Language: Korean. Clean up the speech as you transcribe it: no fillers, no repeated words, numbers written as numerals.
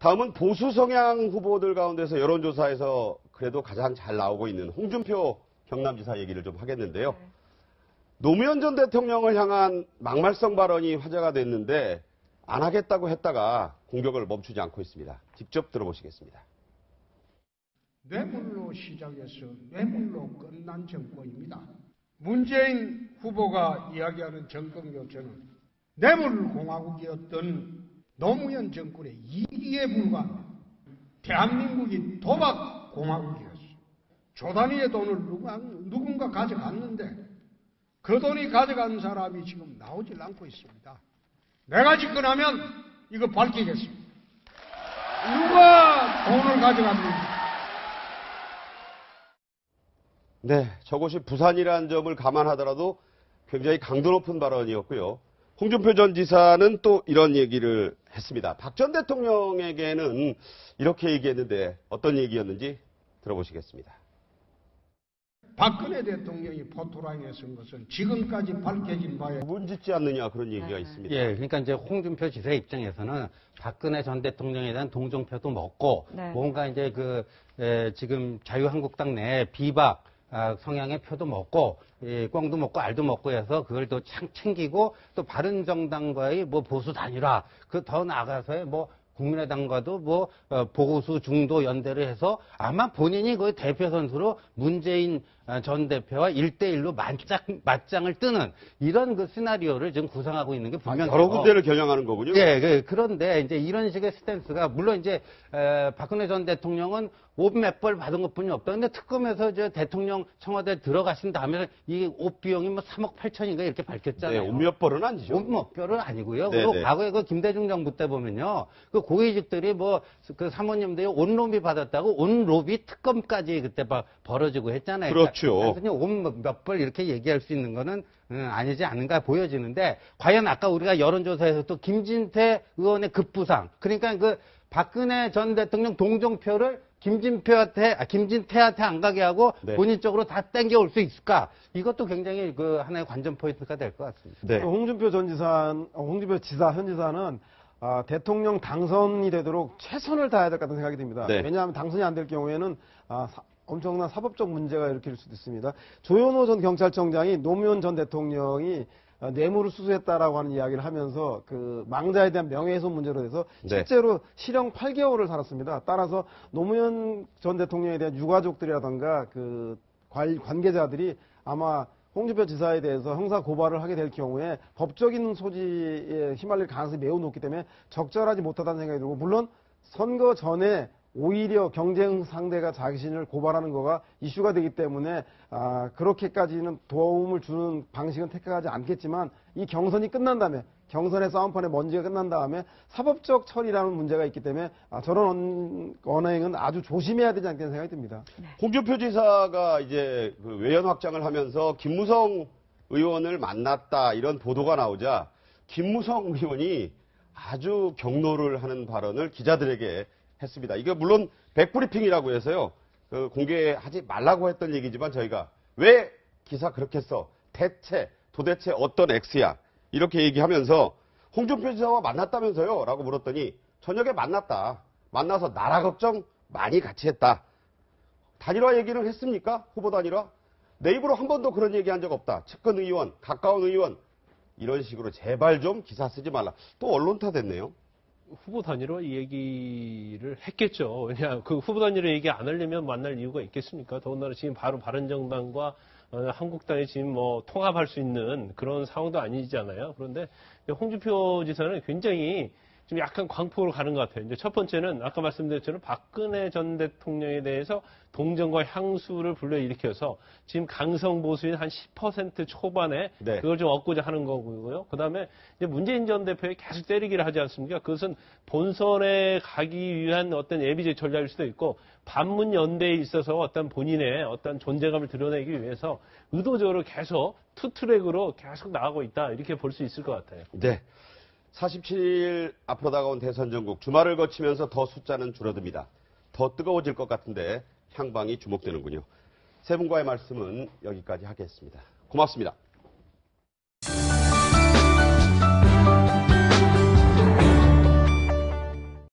다음은 보수 성향 후보들 가운데서 여론조사에서 그래도 가장 잘 나오고 있는 홍준표 경남지사 얘기를 좀 하겠는데요. 노무현 전 대통령을 향한 막말성 발언이 화제가 됐는데 안 하겠다고 했다가 공격을 멈추지 않고 있습니다. 직접 들어보시겠습니다. 뇌물로 시작해서 뇌물로 끝난 정권입니다. 문재인 후보가 이야기하는 정권 교체는 뇌물공화국이었던 노무현 정권의 2기에 불과합니다. 대한민국이 도박공화국이었어요. 조단위의 돈을 누군가 가져갔는데 그 돈이 가져간 사람이 지금 나오질 않고 있습니다. 내가 집권하면 이거 밝히겠습니다. 누가 돈을 가져갑니까? 네, 저것이 부산이라는 점을 감안하더라도 굉장히 강도 높은 발언이었고요. 홍준표 전 지사는 또 이런 얘기를 했습니다. 박 전 대통령에게는 이렇게 얘기했는데 어떤 얘기였는지 들어보시겠습니다. 박근혜 대통령이 포토라인에 선 것은 지금까지 밝혀진 바에 문짓지 않느냐 그런 얘기가 있습니다. 예, 그러니까 이제 홍준표 지사 입장에서는 박근혜 전 대통령에 대한 동정표도 먹고 뭔가 이제 지금 자유한국당 내 비박 성향의 표도 먹고 꽝도 먹고 알도 먹고 해서 그걸 또 챙기고 또 바른정당과의 뭐 보수 단일화 그 더 나아가서의 뭐 국민의당과도 뭐 보수 중도 연대를 해서 아마 본인이 그 대표 선수로 문재인 전 대표와 1대1로 맞짱을 뜨는 이런 그 시나리오를 지금 구상하고 있는 게 분명해요. 여러 군데를 겨냥하는 거군요. 예, 그런데 이제 이런 식의 스탠스가 물론 이제 박근혜 전 대통령은 5 몇 벌 받은 것뿐이 없다. 근데 특검에서 이제 대통령 청와대 들어가신 다음에 이 옷 비용이 뭐 3억 8천인가 이렇게 밝혔잖아요. 네, 5 몇 벌은 아니죠. 5 몇 벌은 아니고요. 네, 그리고 네. 과거에 그 김대중 정부 때 보면요. 그 고위직들이 뭐 그 사모님들이 온로비 받았다고 온로비 특검까지 그때 벌어지고 했잖아요. 그렇죠. 그러니까 5 몇 벌 이렇게 얘기할 수 있는 거는 아니지 않는가 보여지는데 과연 아까 우리가 여론조사에서 또 김진태 의원의 급부상 그러니까 그 박근혜 전 대통령 동정표를 김진태한테 안 가게 하고 네. 본인 쪽으로 다 땡겨올 수 있을까? 이것도 굉장히 그 하나의 관전 포인트가 될 것 같습니다. 네. 홍준표 지사, 현 지사는 대통령 당선이 되도록 최선을 다해야 될 것 같다는 생각이 듭니다. 네. 왜냐하면 당선이 안 될 경우에는 엄청난 사법적 문제가 일으킬 수도 있습니다. 조현오 전 경찰청장이 노무현 전 대통령이 뇌물을 수수했다라고 하는 이야기를 하면서 그 망자에 대한 명예훼손 문제로 해서 실제로 실형 8개월을 살았습니다. 따라서 노무현 전 대통령에 대한 유가족들이라든가 그 관계자들이 아마 홍준표 지사에 대해서 형사 고발을 하게 될 경우에 법적인 소지에 휘말릴 가능성이 매우 높기 때문에 적절하지 못하다는 생각이 들고 물론 선거 전에 오히려 경쟁 상대가 자신을 고발하는 거가 이슈가 되기 때문에 그렇게까지는 도움을 주는 방식은 택하지 않겠지만 이 경선이 끝난 다음에 경선의 싸움판의 먼지가 끝난 다음에 사법적 처리라는 문제가 있기 때문에 저런 언행은 아주 조심해야 되지 않겠는 생각이 듭니다. 홍준표 지사가 이제 그 외연 확장을 하면서 김무성 의원을 만났다 이런 보도가 나오자 김무성 의원이 아주 경로를 하는 발언을 기자들에게 했습니다. 이게 물론 백브리핑이라고 해서요. 공개하지 말라고 했던 얘기지만 저희가 왜 기사 그렇게 써? 도대체 어떤 X야? 이렇게 얘기하면서 홍준표 지사와 만났다면서요? 라고 물었더니 저녁에 만났다. 만나서 나라 걱정 많이 같이 했다. 단일화 얘기를 했습니까? 후보 단일화? 내 입으로 한 번도 그런 얘기한 적 없다. 측근 의원, 가까운 의원 이런 식으로 제발 좀 기사 쓰지 말라. 또 언론타 됐네요. 후보 단위로 이 얘기를 했겠죠. 왜냐, 그 후보 단위로 얘기 안 하려면 만날 이유가 있겠습니까? 더군다나 지금 바로 바른정당과 한국당이 지금 뭐 통합할 수 있는 그런 상황도 아니잖아요. 그런데 홍준표 지사는 굉장히 좀 약간 광폭으로 가는 것 같아요. 이제 첫 번째는 아까 말씀드린 것처럼 박근혜 전 대통령에 대해서 동정과 향수를 불러일으켜서 지금 강성 보수인 한 10% 초반에 네. 그걸 좀 얻고자 하는 거고요. 그 다음에 이제 문재인 전 대표에 계속 때리기를 하지 않습니까? 그것은 본선에 가기 위한 어떤 예비적 전략일 수도 있고 반문 연대에 있어서 어떤 본인의 어떤 존재감을 드러내기 위해서 의도적으로 계속 투트랙으로 계속 나가고 있다. 이렇게 볼 수 있을 것 같아요. 네. 47일 앞으로 다가온 대선 전국 주말을 거치면서 더 숫자는 줄어듭니다. 더 뜨거워질 것 같은데 향방이 주목되는군요. 세 분과의 말씀은 여기까지 하겠습니다. 고맙습니다.